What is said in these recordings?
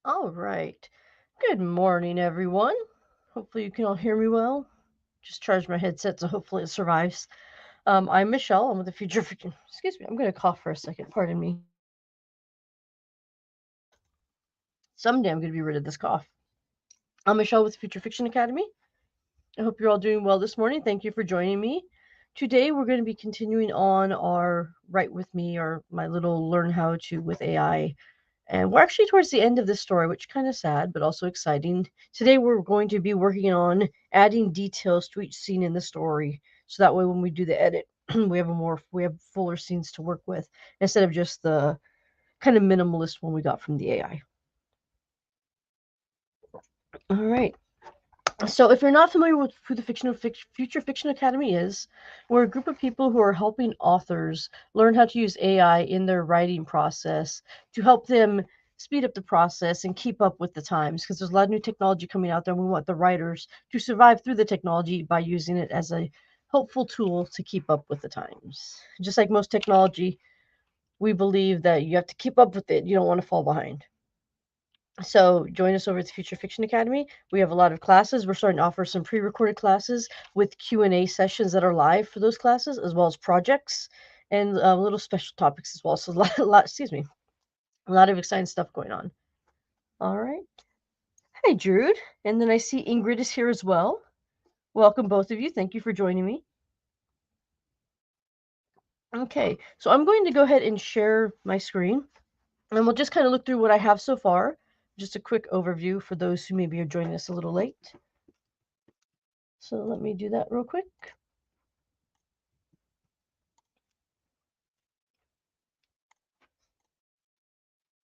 All right. Good morning, everyone. Hopefully, you can all hear me well. Just charged my headset, so hopefully it survives. I'm Michelle. I'm with the Future Fiction. Excuse me. I'm going to cough for a second. Pardon me. Someday I'm going to be rid of this cough. I'm Michelle with Future Fiction Academy. I hope you're all doing well this morning. Thank you for joining me. Today, we're going to be continuing on our Write With Me or my little Learn How to with AI. And we're actually towards the end of this story, which is kind of sad, but also exciting. Today, we're going to be working on adding details to each scene in the story, so that way, when we do the edit, we have fuller scenes to work with instead of just the kind of minimalist one we got from the AI. All right. So, if you're not familiar with who the Future Fiction Academy is, we're a group of people who are helping authors learn how to use AI in their writing process to help them speed up the process and keep up with the times because there's a lot of new technology coming out there. And we want the writers to survive through the technology by using it as a helpful tool to keep up with the times. Just like most technology, we believe that you have to keep up with it. You don't want to fall behind. So join us over at the Future Fiction Academy. We have a lot of classes. We're starting to offer some pre-recorded classes with Q&A sessions that are live for those classes, as well as projects and little special topics as well. So excuse me, a lot of exciting stuff going on. All right. Hey, Jude. And then I see Ingrid is here as well. Welcome, both of you. Thank you for joining me. Okay, so I'm going to go ahead and share my screen, and we'll just kind of look through what I have so far. Just a quick overview for those who maybe are joining us a little late. So let me do that real quick.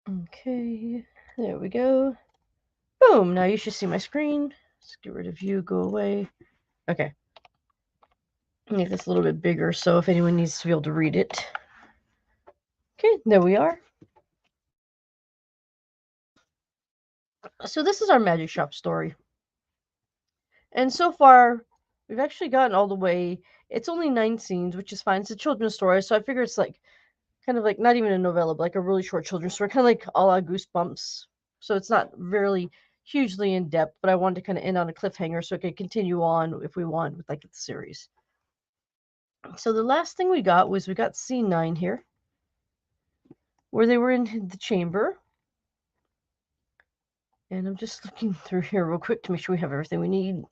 Okay, there we go. Boom, now you should see my screen. Let's get rid of you, go away. Okay. Make this a little bit bigger so if anyone needs to be able to read it. Okay, there we are. So this is our magic shop story. And so far, we've actually gotten all the way. It's only 9 scenes, which is fine. It's a children's story, so I figure it's like kind of like not even a novella, but like a really short children's story, kind of like a la Goosebumps. So it's not really hugely in depth, but I wanted to kind of end on a cliffhanger so it could continue on if we want with like the series. So the last thing we got scene 9 here, where they were in the chamber. And I'm just looking through here real quick to make sure we have everything we need.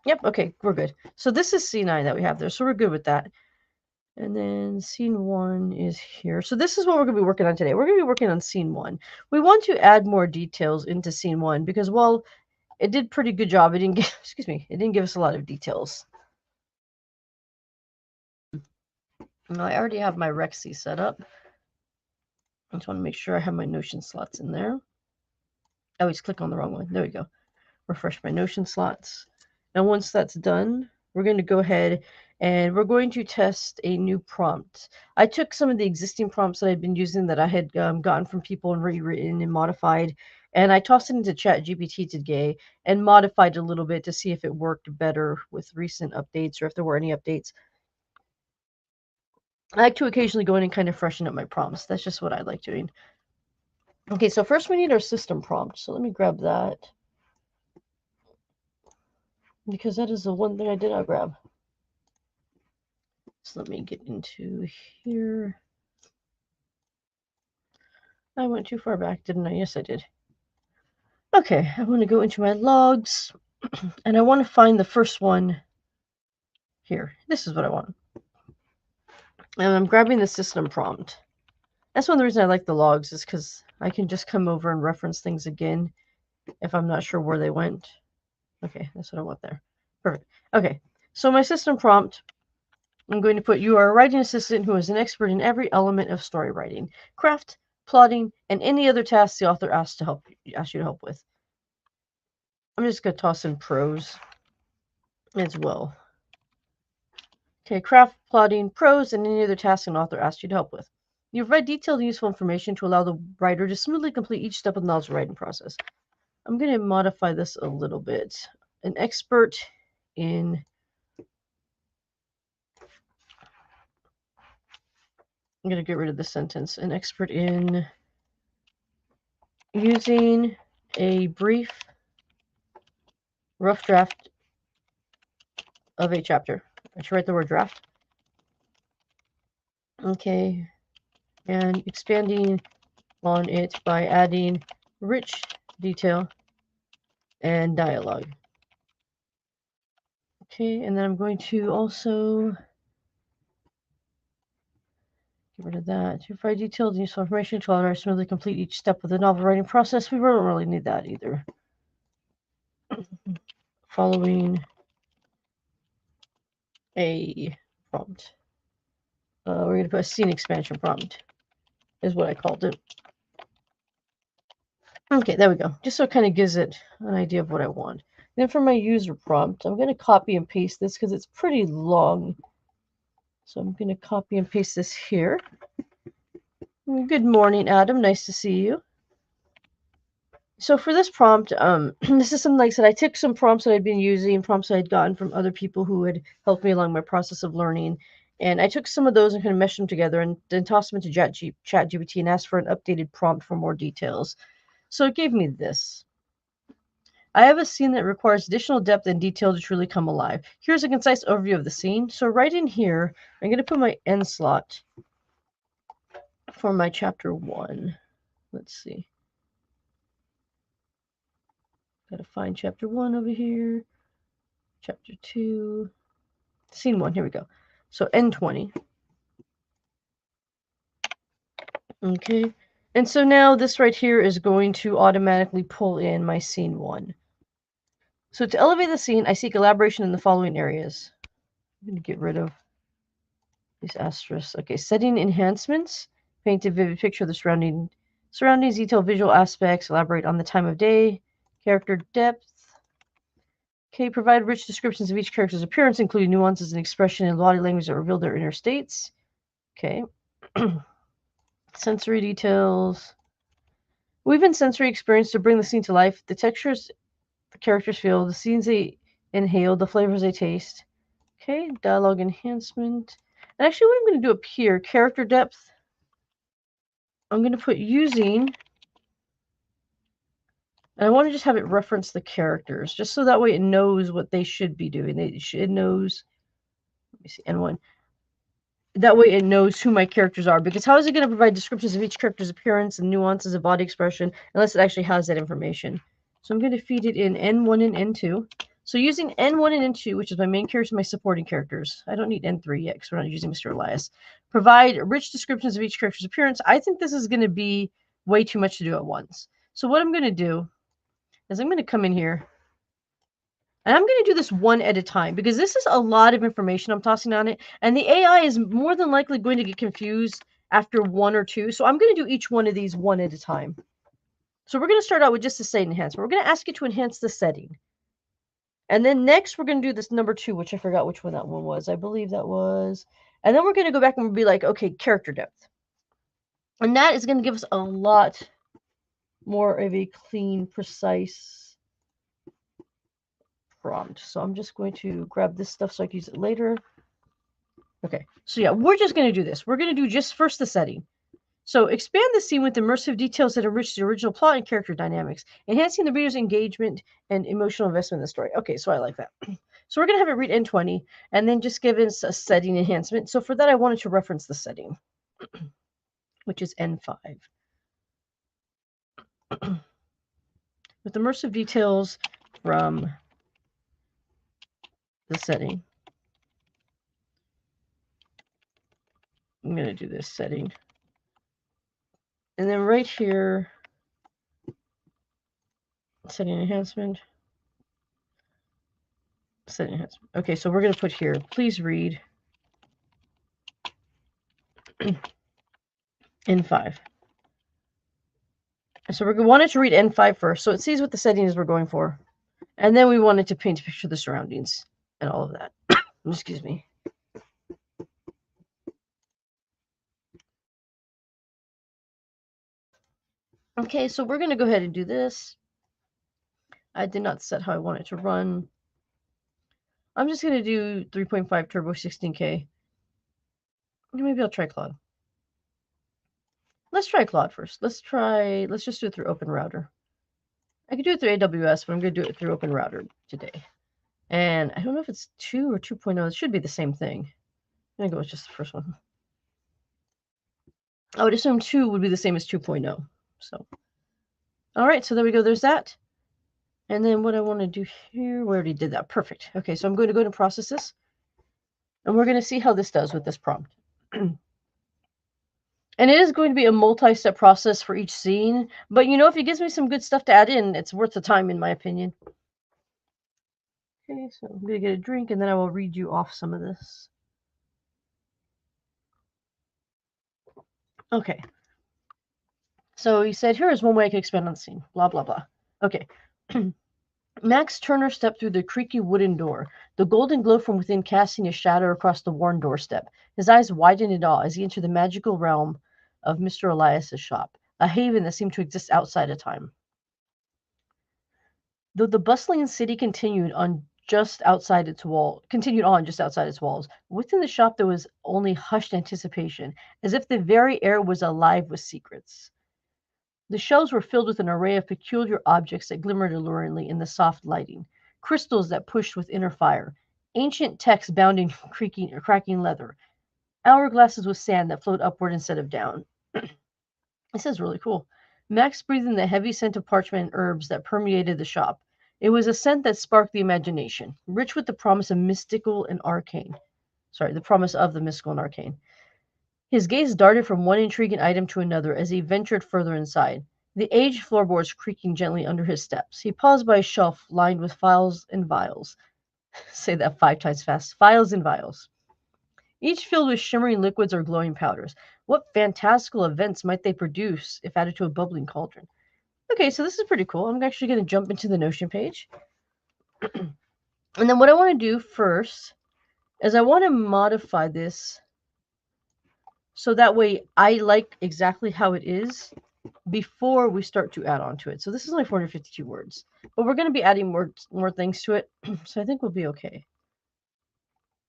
Yep, okay, we're good. So this is scene 9 that we have there, so we're good with that. And then scene 1 is here. So this is what we're going to be working on today. We're going to be working on scene 1. We want to add more details into scene 1 because while it did pretty good job, it didn't give, it didn't give us a lot of details. Now, I already have my Rexy set up. I just want to make sure I have my Notion slots in there. I always click on the wrong one. There we go. Refresh my Notion slots. And once that's done, we're going to go ahead and we're going to test a new prompt. I took some of the existing prompts that I'd been using that I had gotten from people and rewritten and modified, and I tossed it into ChatGPT today and modified it a little bit to see if it worked better with recent updates or if there were any updates. I like to occasionally go in and kind of freshen up my prompts. That's just what I like doing. Okay, so first we need our system prompt. So let me grab that because that is the one thing I did not grab. So let me get into here. I went too far back, didn't I? Yes, I did. Okay, I want to go into my logs, and I want to find the first one here. This is what I want. And I'm grabbing the system prompt. That's one of the reasons I like the logs is because I can just come over and reference things again if I'm not sure where they went. Okay, that's what I want there. Perfect. Okay, so my system prompt, I'm going to put, you are a writing assistant who is an expert in every element of story writing, craft, plotting, and any other tasks the author asks you to help with. I'm just going to toss in prose as well. Okay, craft, plotting, prose, and any other task an author asks you to help with. You provide detailed and useful information to allow the writer to smoothly complete each step of the novel's writing process. I'm going to modify this a little bit. An expert in... I'm going to get rid of the sentence. An expert in using a brief, rough draft of a chapter. I should write the word draft. Okay, and expanding on it by adding rich detail and dialogue. Okay, and then I'm going to also get rid of that. To provide detailed and useful information to allow us to smoothly complete each step of the novel writing process. We don't really need that either. Following a prompt. We're going to put a scene expansion prompt, is what I called it. Okay, there we go. Just so it kind of gives it an idea of what I want. Then for my user prompt, I'm going to copy and paste this because it's pretty long. So I'm going to copy and paste this here. Good morning, Adam. Nice to see you. So for this prompt, this is something like I said, I took some prompts that I'd been using, prompts I had gotten from other people who had helped me along my process of learning. And I took some of those and kind of meshed them together and then tossed them into ChatGPT and asked for an updated prompt for more details. So it gave me this. I have a scene that requires additional depth and detail to truly come alive. Here's a concise overview of the scene. So right in here, I'm going to put my end slot for my chapter 1. Let's see. Got to find chapter 1 over here. Chapter 2. Scene 1. Here we go. So N20. Okay. And so now this right here is going to automatically pull in my scene 1. So to elevate the scene, I seek elaboration in the following areas. I'm going to get rid of these asterisks. Okay. Setting enhancements. Paint a vivid picture of the surroundings, detail visual aspects, elaborate on the time of day, character depth. Okay, provide rich descriptions of each character's appearance, including nuances and expression and body language that reveal their inner states. Okay. Sensory details. Weave in sensory experience to bring the scene to life. The textures the characters feel, the scenes they inhale, the flavors they taste. Okay, dialogue enhancement. And actually what I'm going to do up here, character depth, I'm going to put using, and I want to just have it reference the characters, just so that way it knows what they should be doing. It knows, let me see, N1. That way it knows who my characters are, because how is it going to provide descriptions of each character's appearance and nuances of body expression unless it actually has that information? So I'm going to feed it in N1 and N2. So using N1 and N2, which is my main characters and my supporting characters. I don't need N3 yet because we're not using Mr. Elias. Provide rich descriptions of each character's appearance. I think this is going to be way too much to do at once. So what I'm going to do is I'm going to come in here. And I'm going to do this one at a time because this is a lot of information I'm tossing on it. And the AI is more than likely going to get confused after 1 or 2. So I'm going to do each one of these one at a time. So we're going to start out with just the setting enhancement. We're going to ask it to enhance the setting. And then next we're going to do this number 2, which I forgot which one that one was. I believe that was. And then we're going to go back and we'll be like, okay, character depth. And that is going to give us a lot more of a clean, precise prompt. So I'm just going to grab this stuff so I can use it later. Okay, so yeah, we're just going to do this. We're going to do just first the setting. So expand the scene with immersive details that enrich the original plot and character dynamics, enhancing the reader's engagement and emotional investment in the story. Okay, so I like that. So we're going to have it read N20 and then just give us a setting enhancement. So for that, I wanted to reference the setting, which is N5. With immersive details from the setting. I'm going to do this setting. And then right here, setting enhancement. Setting enhancement. Okay, so we're going to put here, please read N5. So we wanted to read N5 first, so it sees what the settings we're going for. And then we wanted to paint a picture of the surroundings and all of that. Excuse me. Okay, so we're going to go ahead and do this. I did not set how I want it to run. I'm just going to do 3.5 turbo 16K. Maybe I'll try Claude. let's try Claude first. Let's just do it through OpenRouter. I could do it through AWS, but I'm going to do it through OpenRouter today. And I don't know if it's 2 or 2.0. It should be the same thing. I'm going to go with just the first one. I would assume 2 would be the same as 2.0. So, all right, so there we go. There's that. And then what I want to do here, we already did that. Perfect. Okay, so I'm going to go to process this. And we're going to see how this does with this prompt. And it is going to be a multi-step process for each scene. But, you know, if it gives me some good stuff to add in, it's worth the time, in my opinion. Okay, so I'm going to get a drink, and then I will read you off some of this. Okay. So he said, here is one way I can expand on the scene. Blah, blah, blah. Okay. Max Turner stepped through the creaky wooden door, the golden glow from within casting a shadow across the worn doorstep. His eyes widened in awe as he entered the magical realm of Mr. Elias's shop, a haven that seemed to exist outside of time. Though the bustling city continued on just outside its walls, within the shop there was only hushed anticipation, as if the very air was alive with secrets. The shelves were filled with an array of peculiar objects that glimmered alluringly in the soft lighting, crystals that pushed with inner fire, ancient texts bound in cracking leather, hourglasses with sand that flowed upward instead of down. This is really cool. Max breathed in the heavy scent of parchment and herbs that permeated the shop. It was a scent that sparked the imagination, rich with the promise of the mystical and arcane. His gaze darted from one intriguing item to another as he ventured further inside, the aged floorboards creaking gently under his steps. He paused by a shelf lined with phials and vials. Say that 5 times fast. Phials and vials. Each filled with shimmering liquids or glowing powders. What fantastical events might they produce if added to a bubbling cauldron? Okay, so this is pretty cool. I'm actually going to jump into the Notion page. And then what I want to do first is I want to modify this so that way I like exactly how it is before we start to add on to it. So this is only 452 words, but we're going to be adding more things to it. So I think we'll be okay.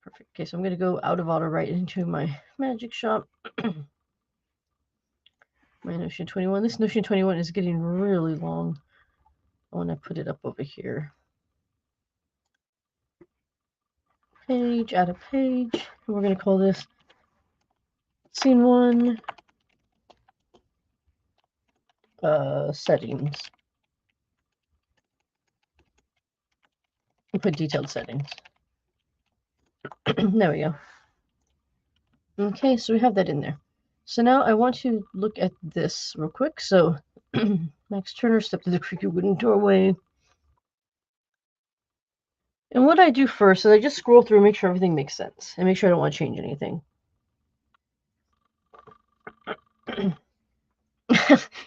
Perfect. Okay, so I'm going to go out of auto right into my magic shop. My Notion 21. This Notion 21 is getting really long. I want to put it up over here. Page, add a page. And we're going to call this Scene 1 Settings. We put detailed settings. There we go. Okay, so we have that in there. So now I want to look at this real quick. So Max Turner stepped through the creaky wooden doorway. And what I do first is I just scroll through and make sure everything makes sense. And make sure I don't want to change anything.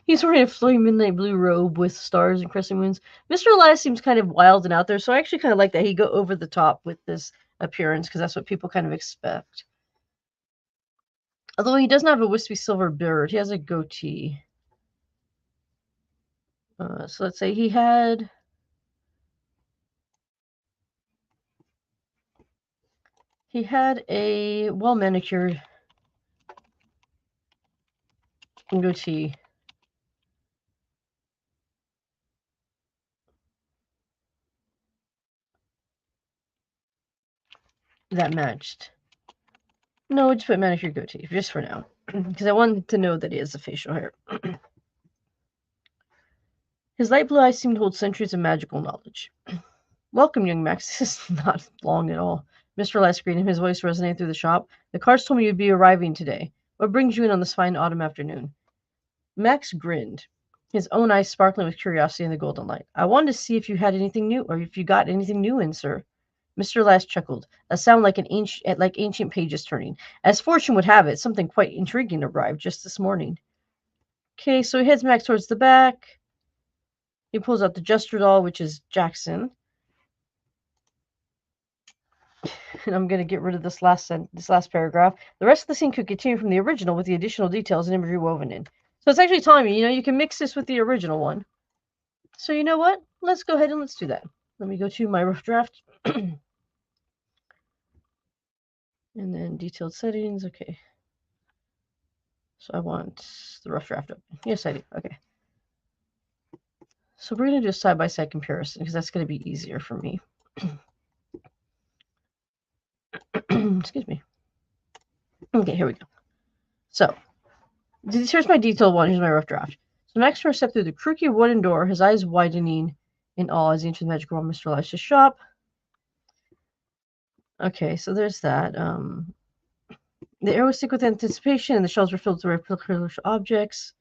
He's wearing a flowing midnight blue robe with stars and crescent moons. Mr. Elias seems kind of wild and out there, so I actually kind of like that he go over the top with this appearance because that's what people kind of expect. Although he doesn't have a wispy silver beard, he has a goatee. So let's say he had a well-manicured goatee. That matched. No, we'll just put manicured goatee, just for now. Because I wanted to know that he has a facial hair. His light blue eyes seem to hold centuries of magical knowledge. Welcome, young Max. This is not long at all. Mr. Elias greeted him, his voice resonated through the shop. The cards told me you'd be arriving today. What brings you in on this fine autumn afternoon? Max grinned, his own eyes sparkling with curiosity in the golden light. I wanted to see if you had anything new, or if you got anything new in, sir. Mr. Elias chuckled, a sound like ancient pages turning. As fortune would have it, something quite intriguing arrived just this morning. Okay, so he heads back towards the back. He pulls out the Jester doll, which is Jackson. And I'm going to get rid of this last paragraph. The rest of the scene could continue from the original with the additional details and imagery woven in. So it's actually telling me, you can mix this with the original one. So you know what? Let's go ahead and let's do that. Let me go to my rough draft. And then detailed settings. Okay. So I want the rough draft open. Yes, I do. Okay. So we're going to do a side-by-side comparison because that's going to be easier for me. Excuse me. Okay, here we go. So here's my detailed one. Here's my rough draft. So Max first stepped through the crooked wooden door, his eyes widening in awe as he entered the magical realm of Mr. Elijah's shop. Okay, so there's that. The air was thick with anticipation, and the shelves were filled with replicable objects.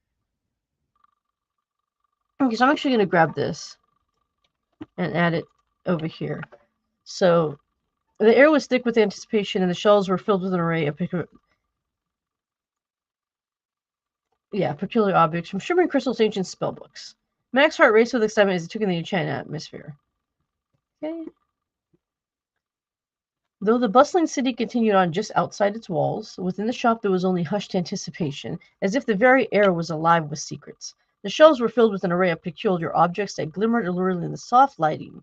Okay, so I'm actually going to grab this and add it over here. So the air was thick with anticipation, and the shelves were filled with an array of peculiar objects from shimmering crystals to ancient spellbooks. Max's heart raced with excitement as he took in the enchanted atmosphere. Okay. Though the bustling city continued on just outside its walls, within the shop there was only hushed anticipation, as if the very air was alive with secrets. The shelves were filled with an array of peculiar objects that glimmered alluringly in the soft lighting.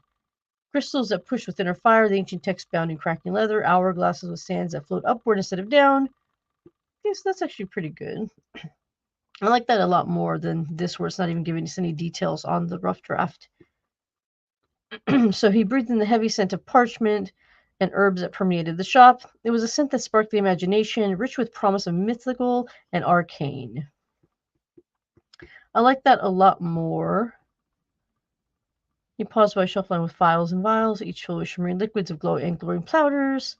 Crystals that pushed within her fire, the ancient text bound in cracking leather, hourglasses with sands that flowed upward instead of down. Okay, so that's actually pretty good. I like that a lot more than this, where it's not even giving us any details on the rough draft. So he breathed in the heavy scent of parchment and herbs that permeated the shop. It was a scent that sparked the imagination, rich with promise of mythical and arcane. I like that a lot more. He paused by a shelf lined with vials and vials, each filled with shimmering liquids of glowing powders.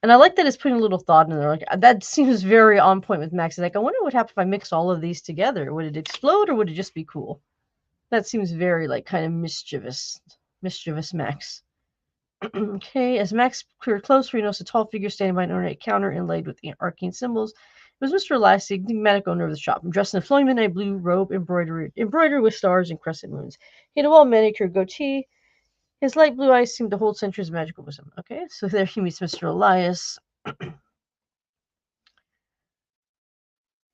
And I like that it's putting a little thought in there. Like, that seems very on point with Max. Like, I wonder what would happen if I mixed all of these together. Would it explode or would it just be cool? That seems very, like, kind of mischievous Max. Okay, as Max peered closer, he noticed a tall figure standing by an ornate counter inlaid with arcane symbols. It was Mr. Elias, the enigmatic owner of the shop, dressed in a flowing midnight blue robe embroidered with stars and crescent moons. He had a well-manicured goatee. His light blue eyes seemed to hold centuries of magical wisdom. Okay, so there he meets Mr. Elias.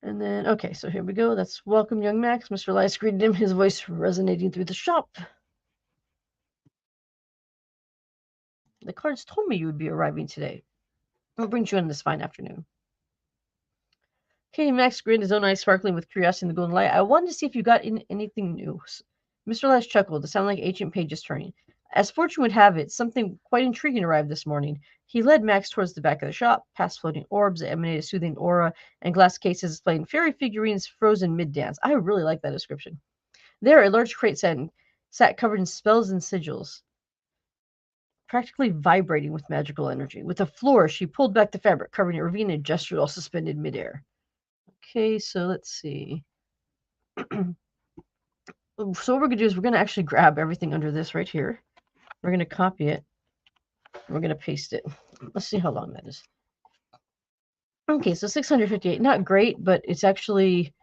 And then, okay, so here we go. That's welcome, young Max. Mr. Elias greeted him, his voice resonating through the shop. The cards told me you would be arriving today. What brings you in this fine afternoon? Okay, Max grinned, his own eyes sparkling with curiosity in the golden light. I wanted to see if you got anything new. Mr. Elias chuckled. It sounded like ancient pages turning. As fortune would have it, something quite intriguing arrived this morning. He led Max towards the back of the shop, past floating orbs that emanated a soothing aura, and glass cases displaying fairy figurines frozen mid-dance. I really like that description. There, a large crate sat covered in spells and sigils, practically vibrating with magical energy. With a flourish, she pulled back the fabric, covering Irvine and gestured all suspended midair. Okay, so let's see. So what we're going to do is we're going to actually grab everything under this right here. We're going to copy it. We're going to paste it. Let's see how long that is. Okay, so 658. Not great, but it's actually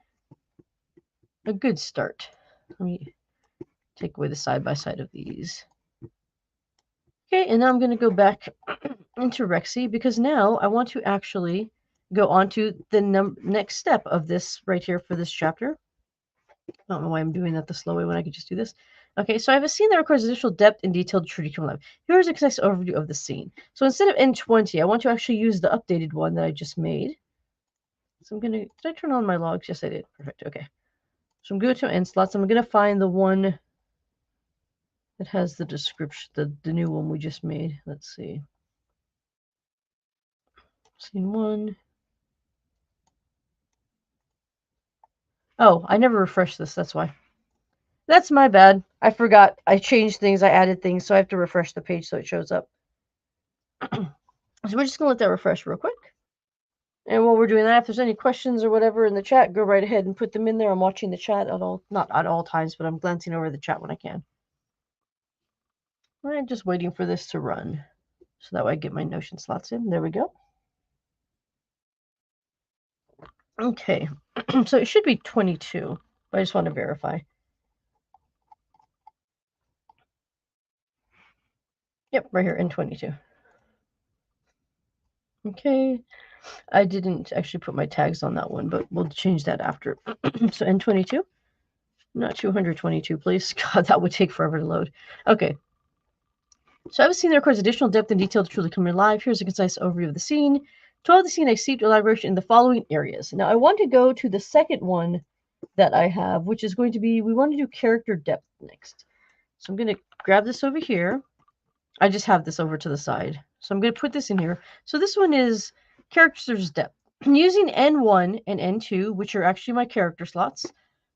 a good start. Let me take away the side-by-side of these. Okay, and now I'm going to go back into Rexy because now I want to actually go on to the next step of this right here for this chapter. I don't know why I'm doing that the slow way when I could just do this. Okay, so I have a scene that requires additional depth and detailed curriculum level. Here's a concise overview of the scene. So instead of N20, I want to actually use the updated one that I just made. So I'm going to, did I turn on my logs? Yes, I did. Perfect. Okay. So I'm going to end slots. I'm going to find the one that has the description, the new one we just made. Let's see. Scene 1. Oh, I never refreshed this. That's why. That's my bad. I forgot. I changed things. I added things. So I have to refresh the page so it shows up. So we're just going to let that refresh real quick. And while we're doing that, if there's any questions or whatever in the chat, go right ahead and put them in there. I'm watching the chat at all, not at all times, but I'm glancing over the chat when I can. I'm just waiting for this to run so that way I get my Notion slots in. There we go. Okay, so it should be 22, but I just want to verify. Yep, right here in 22. Okay, I didn't actually put my tags on that one, but we'll change that after. So N22, not 222, please. God, that would take forever to load. Okay. So I have a scene that requires additional depth and detail to truly come alive. Here's a concise overview of the scene. To the scene, I seek elaboration in the following areas. Now, I want to go to the second one that I have, which is going to be, we want to do character depth next. So I'm going to grab this over here. I just have this over to the side. So I'm going to put this in here. So this one is character's depth. Using N1 and N2, which are actually my character slots,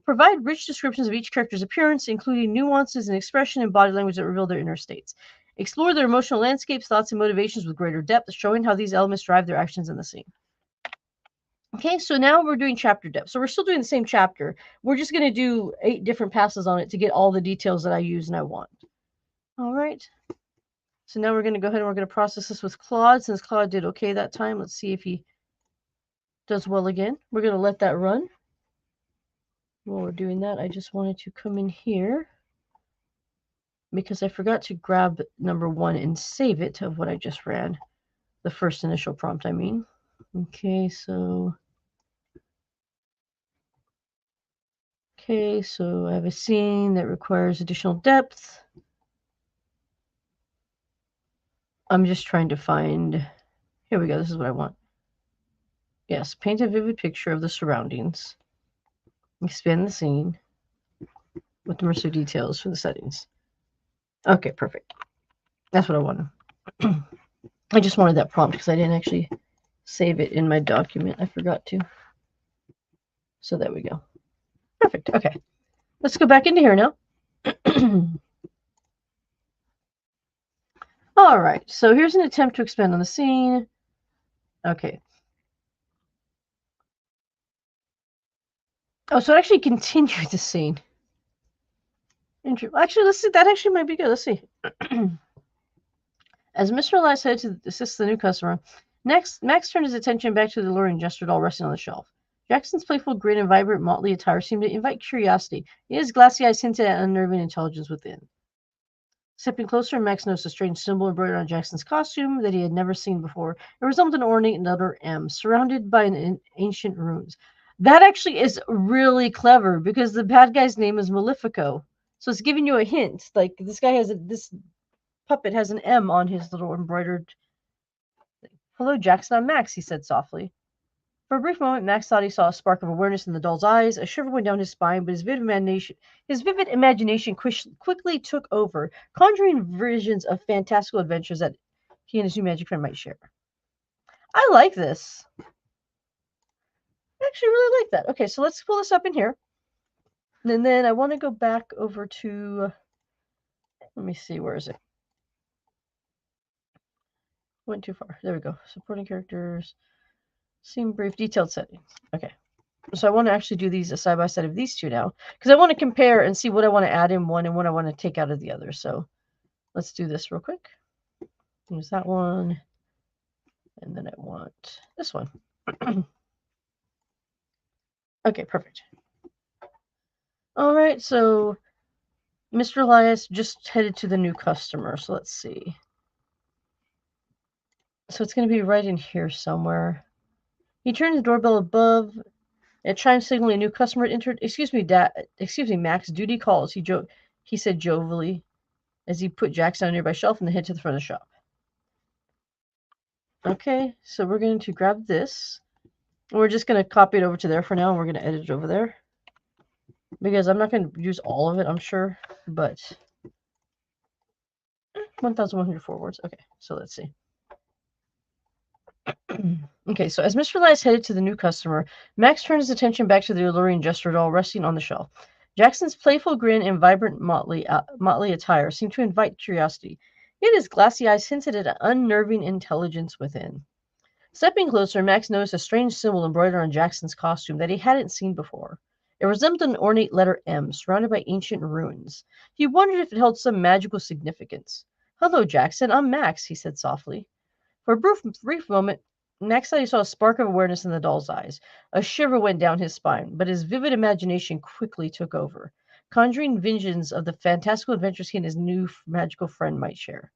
provide rich descriptions of each character's appearance, including nuances in expression and body language that reveal their inner states. Explore their emotional landscapes, thoughts, and motivations with greater depth, showing how these elements drive their actions in the scene. Okay, so now we're doing chapter depth. So we're still doing the same chapter. We're just going to do 8 different passes on it to get all the details that I use and I want. All right. So now we're going to go ahead and we're going to process this with Claude. Since Claude did okay that time, let's see if he does well again. We're going to let that run. While we're doing that, I just wanted to come in here because I forgot to grab number 1 and save it of what I just ran. The first initial prompt, I mean. Okay, so I have a scene that requires additional depth. I'm just trying to find, here we go, this is what I want. Yes, paint a vivid picture of the surroundings. Expand the scene with immersive details for the settings. Okay, perfect. That's what I wanted. I just wanted that prompt because I didn't actually save it in my document. I forgot to. So there we go. Perfect. Okay. Let's go back into here now. All right. So here's an attempt to expand on the scene. Okay. Oh, so it actually continued the scene. Actually, let's see. That actually might be good. Let's see. As Mr. Elias headed to assist the new customer, Max turned his attention back to the alluring gesture doll resting on the shelf. Jackson's playful grin and vibrant motley attire seemed to invite curiosity. His glassy eyes hinted at unnerving intelligence within. Stepping closer, Max noticed a strange symbol embroidered on Jackson's costume that he had never seen before. It resembled an ornate letter M, surrounded by ancient runes. That actually is really clever because the bad guy's name is Malefico. So it's giving you a hint. Like, this guy has this puppet has an M on his little embroidered thing. Hello, Jackson, I'm Max, he said softly. For a brief moment, Max thought he saw a spark of awareness in the doll's eyes. A shiver went down his spine, but his vivid imagination quickly took over, conjuring visions of fantastical adventures that he and his new magic friend might share. I like this. I actually really like that. Okay, so let's pull this up in here. And then I want to go back over to, let me see, where is it? Went too far. There we go. Supporting characters. Scene brief, detailed settings. Okay. So I want to actually do these a side by side of these two now because I want to compare and see what I want to add in one and what I want to take out of the other. So let's do this real quick. Use that one. And then I want this one. Okay, perfect. All right, so Mr. Elias just headed to the new customer. So let's see. So it's going to be right in here somewhere. He turned the doorbell above. It chimed, signaling a new customer entered. Excuse me, Max. Duty calls. He said jovially as he put Jackson on a nearby shelf and then head to the front of the shop. Okay, so we're going to grab this. We're just going to copy it over to there for now, and we're going to edit it over there. Because I'm not going to use all of it, I'm sure, but 1,100 forwards. Okay, so let's see. Okay, so as Mr. Elias headed to the new customer, Max turned his attention back to the alluring gesture doll resting on the shelf. Jackson's playful grin and vibrant motley attire seemed to invite curiosity, yet his glassy eyes hinted at an unnerving intelligence within. Stepping closer, Max noticed a strange symbol embroidered on Jackson's costume that he hadn't seen before. It resembled an ornate letter M, surrounded by ancient ruins. He wondered if it held some magical significance. Hello, Jackson, I'm Max, he said softly. For a brief moment, Max thought he saw a spark of awareness in the doll's eyes. A shiver went down his spine, but his vivid imagination quickly took over, conjuring visions of the fantastical adventures he and his new magical friend might share.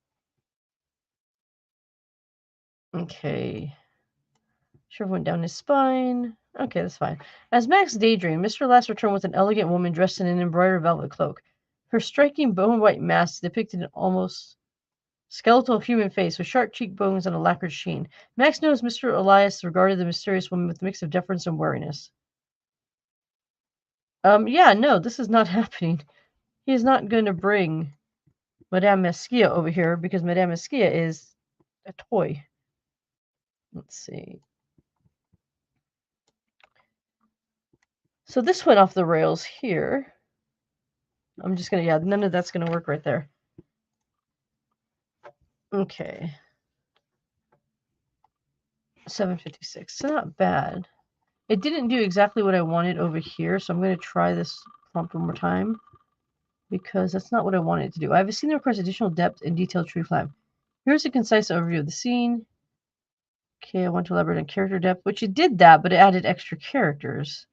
Okay. Shiver went down his spine. Okay, that's fine. As Max daydreamed, Mr. Elias returned with an elegant woman dressed in an embroidered velvet cloak. Her striking bone-white mask depicted an almost Skeletal human face with sharp cheekbones and a lacquered sheen. Max knows Mr. Elias regarded the mysterious woman with a mix of deference and wariness. Yeah, no, this is not happening. He is not going to bring Madame Mesquia over here because Madame Mesquia is a toy. Let's see. So this went off the rails here. I'm just going to, yeah, none of that's going to work right there. Okay. 756. So not bad. It didn't do exactly what I wanted over here, so I'm going to try this prompt one more time because that's not what I wanted to do. I have a scene that requires additional depth and detailed tree climb. Here's a concise overview of the scene. Okay, I want to elaborate on character depth, which it did that, but it added extra characters.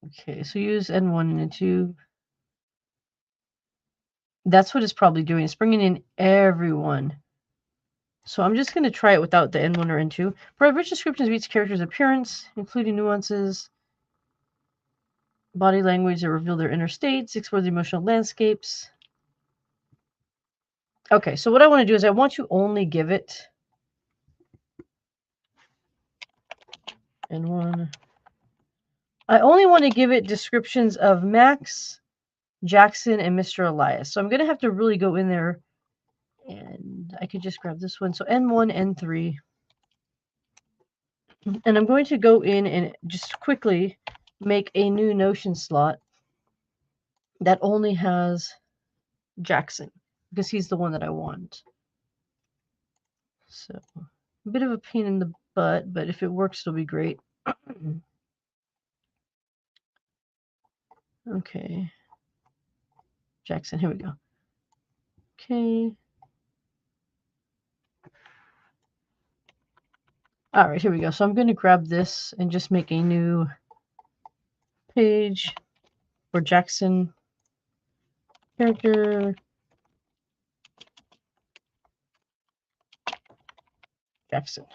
Okay, so use N1 and N2. That's what it's probably doing. It's bringing in everyone. So I'm just going to try it without the N1 or N2. Provide rich descriptions of each character's appearance, including nuances, body language that reveal their inner states, explore the emotional landscapes. Okay, so what I want to do is I want to only give it N1. I only want to give it descriptions of Max, Jackson, and Mr. Elias. So I'm going to have to really go in there, and I could just grab this one. So N1, N3. And I'm going to go in and just quickly make a new Notion slot that only has Jackson, because he's the one that I want. So a bit of a pain in the butt, but if it works, it'll be great. Okay. Jackson, here we go. Okay. All right, here we go. So I'm going to grab this and just make a new page for Jackson character. Jackson.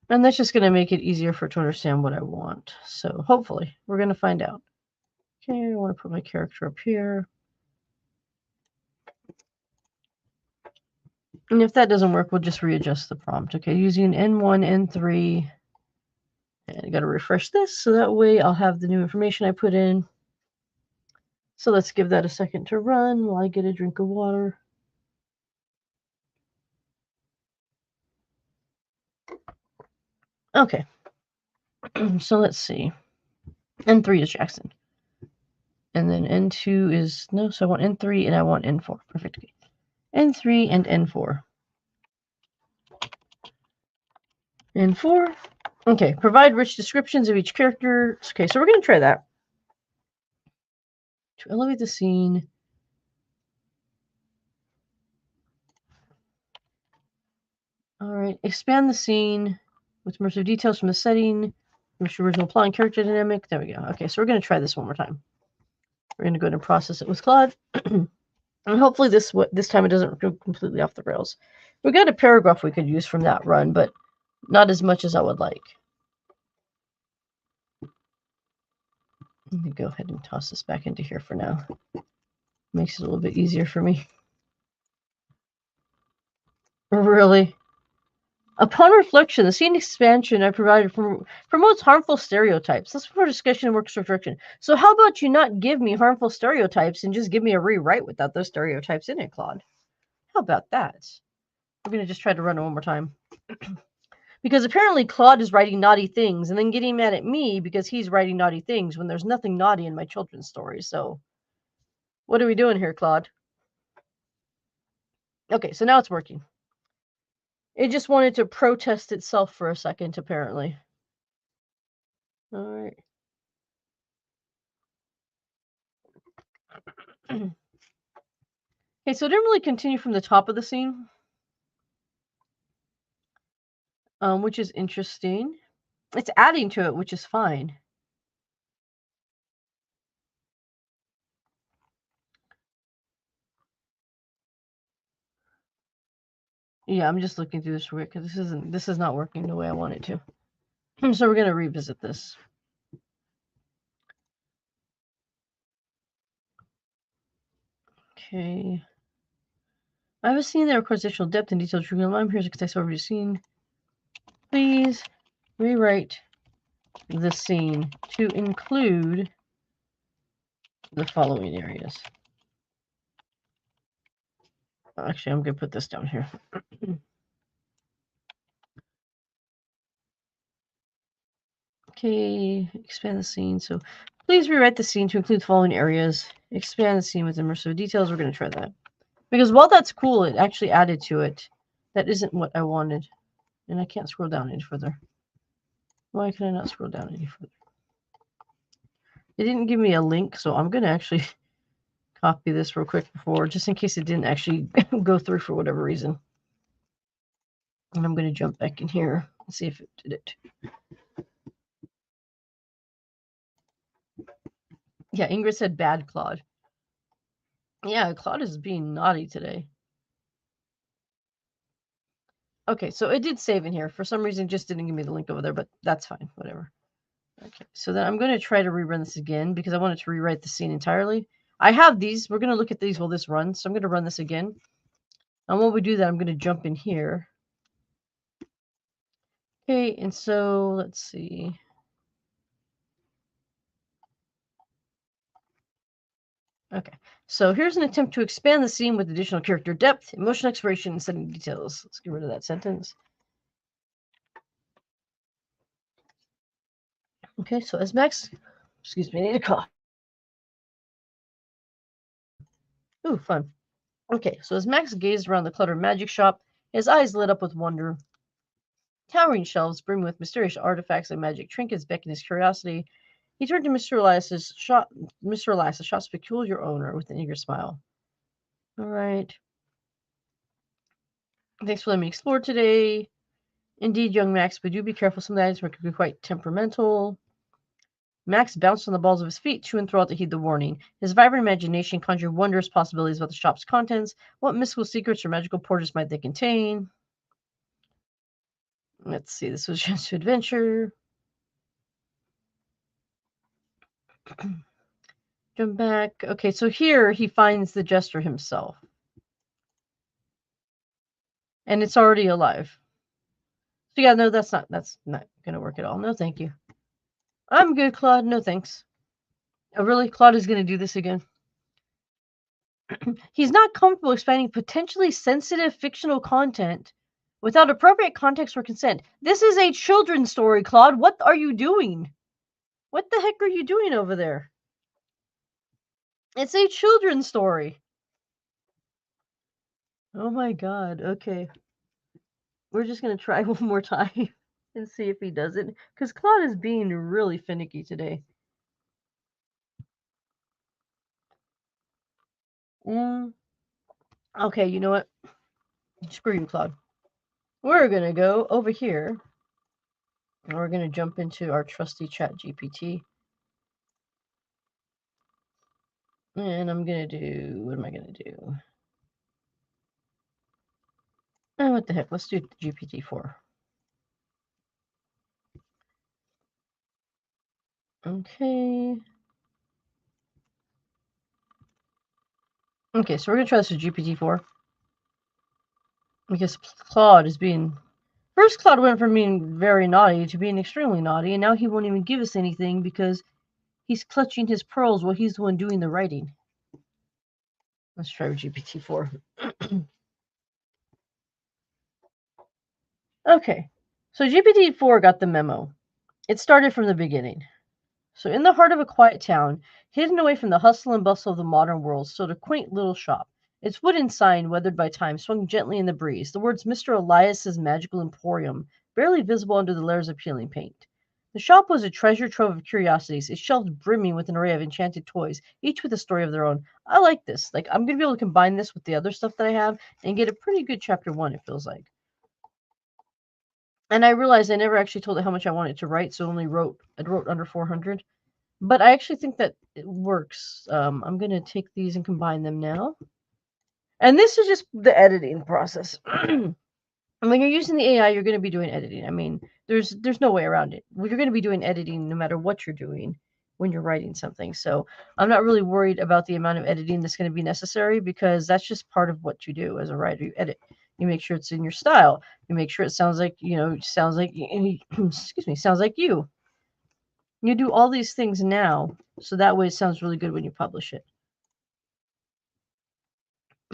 And that's just going to make it easier for it to understand what I want. So hopefully we're going to find out. Okay, I want to put my character up here. And if that doesn't work, we'll just readjust the prompt. Okay, using N1, N3. And I got to refresh this so that way I'll have the new information I put in. So let's give that a second to run while I get a drink of water. Okay, so let's see. N3 is Jackson. And then N2 is, no, so I want N3 and I want N4. Perfect. N3 and N4. N4. Okay, provide rich descriptions of each character. Okay, so we're going to try that. To elevate the scene. All right, expand the scene with immersive details from the setting, original plot and character dynamic. There we go. Okay, so we're going to try this one more time. We're going to go ahead and process it with Claude. And hopefully this time it doesn't go completely off the rails. We got a paragraph we could use from that run, but not as much as I would like. Let me go ahead and toss this back into here for now. Makes it a little bit easier for me. Really? Upon reflection, the scene expansion I provided promotes harmful stereotypes. Let's for discussion and works restriction. So how about you not give me harmful stereotypes and just give me a rewrite without those stereotypes in it, Claude? How about that? We're going to just try to run it one more time. Because apparently Claude is writing naughty things and then getting mad at me because he's writing naughty things when there's nothing naughty in my children's stories. So what are we doing here, Claude? Okay, so now it's working. It just wanted to protest itself for a second, apparently. All right. Okay, so it didn't really continue from the top of the scene, which is interesting. It's adding to it, which is fine. Yeah, I'm just looking through this real quick because this is not working the way I want it to. So we're gonna revisit this. Okay. I have a scene that requires additional depth and detail. I'm here's a concise overview scene. Please rewrite the scene to include the following areas. Actually, I'm going to put this down here. Okay, expand the scene. So please rewrite the scene to include the following areas. Expand the scene with immersive details. We're going to try that. Because while that's cool, it actually added to it. That isn't what I wanted. And I can't scroll down any further. Why can I not scroll down any further? It didn't give me a link, so I'm going to actually copy this real quick before, just in case it didn't actually go through for whatever reason. And I'm going to jump back in here and see if it did it. Yeah, Ingrid said bad Claude. Yeah, Claude is being naughty today. Okay, so it did save in here. For some reason, just didn't give me the link over there, but that's fine. Whatever. Okay, so then I'm going to try to rerun this again because I wanted to rewrite the scene entirely. I have these. We're going to look at these while this runs. So I'm going to run this again. And while we do that, I'm going to jump in here. Okay, and so let's see. Okay, so here's an attempt to expand the scene with additional character depth, emotional exploration, and setting details. Let's get rid of that sentence. Okay, so as Max, excuse me, I need a cough. Ooh, fun. Okay, so as Max gazed around the cluttered magic shop, his eyes lit up with wonder. Towering shelves brimming with mysterious artifacts and magic trinkets beckoned his curiosity. He turned to Mr. Elias's shop, the shop's peculiar owner, with an eager smile. All right. Thanks for letting me explore today. Indeed, young Max, but do be careful. Some of the items could be quite temperamental. Max bounced on the balls of his feet to and fro to heed the warning. His vibrant imagination conjured wondrous possibilities about the shop's contents. What mystical secrets or magical portents might they contain? Let's see. This was a chance to adventure. Jump back. Okay, so here he finds the jester himself. And it's already alive. So yeah, no, that's not going to work at all. No, thank you. I'm good, Claude. No, thanks. Oh, really? Claude is going to do this again? He's not comfortable expanding potentially sensitive fictional content without appropriate context or consent. This is a children's story, Claude. What are you doing? What the heck are you doing over there? It's a children's story. Oh my god. Okay. We're just going to try one more time and see if he does it. Because Claude is being really finicky today. Okay, you know what? Screw you, Claude. We're going to go over here. And we're going to jump into our trusty ChatGPT. And I'm going to do... What am I going to do? Oh, what the heck? Let's do GPT-4. Okay. Okay, so we're going to try this with GPT-4. Because Claude is being... First, Claude went from being very naughty to being extremely naughty, and now he won't even give us anything because he's clutching his pearls while he's the one doing the writing. Let's try with GPT-4. Okay, so GPT-4 got the memo. It started from the beginning. So in the heart of a quiet town, hidden away from the hustle and bustle of the modern world, stood a quaint little shop. Its wooden sign, weathered by time, swung gently in the breeze. The words Mr. Elias's Magical Emporium, barely visible under the layers of peeling paint. The shop was a treasure trove of curiosities, its shelves brimming with an array of enchanted toys, each with a story of their own. I like this. Like, I'm going to be able to combine this with the other stuff that I have and get a pretty good chapter 1, it feels like. And I realized I never actually told it how much I wanted to write, so I wrote under 400. But I actually think that it works. I'm going to take these and combine them now. And this is just the editing process. And when you're using the AI, you're going to be doing editing. I mean, there's no way around it. You're going to be doing editing no matter what you're doing. when you're writing something. So I'm not really worried about the amount of editing that's going to be necessary, because that's just part of what you do as a writer. You edit. You make sure it's in your style. You make sure it sounds like, sounds like, excuse me, sounds like you. You do all these things now, so that way it sounds really good when you publish it.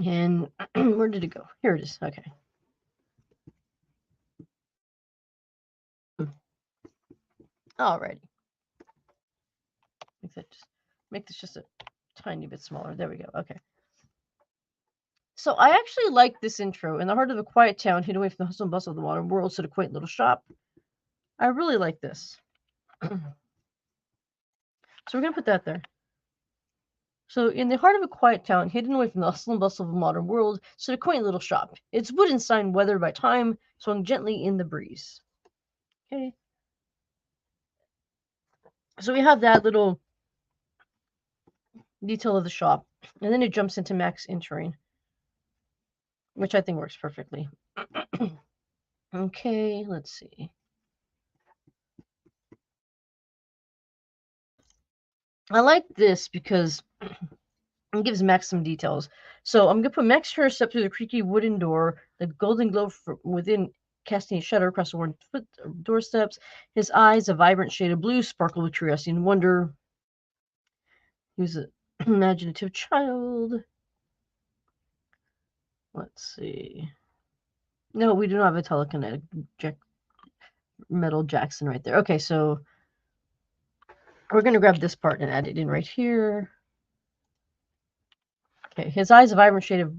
And where did it go? Here it is. Okay. Alrighty. Make this just a tiny bit smaller. There we go. Okay. So I actually like this intro. In the heart of a quiet town, hidden away from the hustle and bustle of the modern world, stood a quaint little shop. I really like this. So we're going to put that there. So in the heart of a quiet town, hidden away from the hustle and bustle of the modern world, stood a quaint little shop. Its wooden sign, weathered by time, swung gently in the breeze. Okay. So we have that little detail of the shop. And then it jumps into Max entering, which I think works perfectly. Okay, let's see. I like this because it gives Max some details. So I'm going to put Max turns step through the creaky wooden door, the golden glow from within casting a shadow across the worn doorsteps. His eyes, a vibrant shade of blue, sparkle with curiosity and wonder. He was an imaginative child. Let's see. No, we do not have a telekinetic metal Jackson right there. Okay, so we're going to grab this part and add it in right here. Okay, his eyes, a vibrant shade of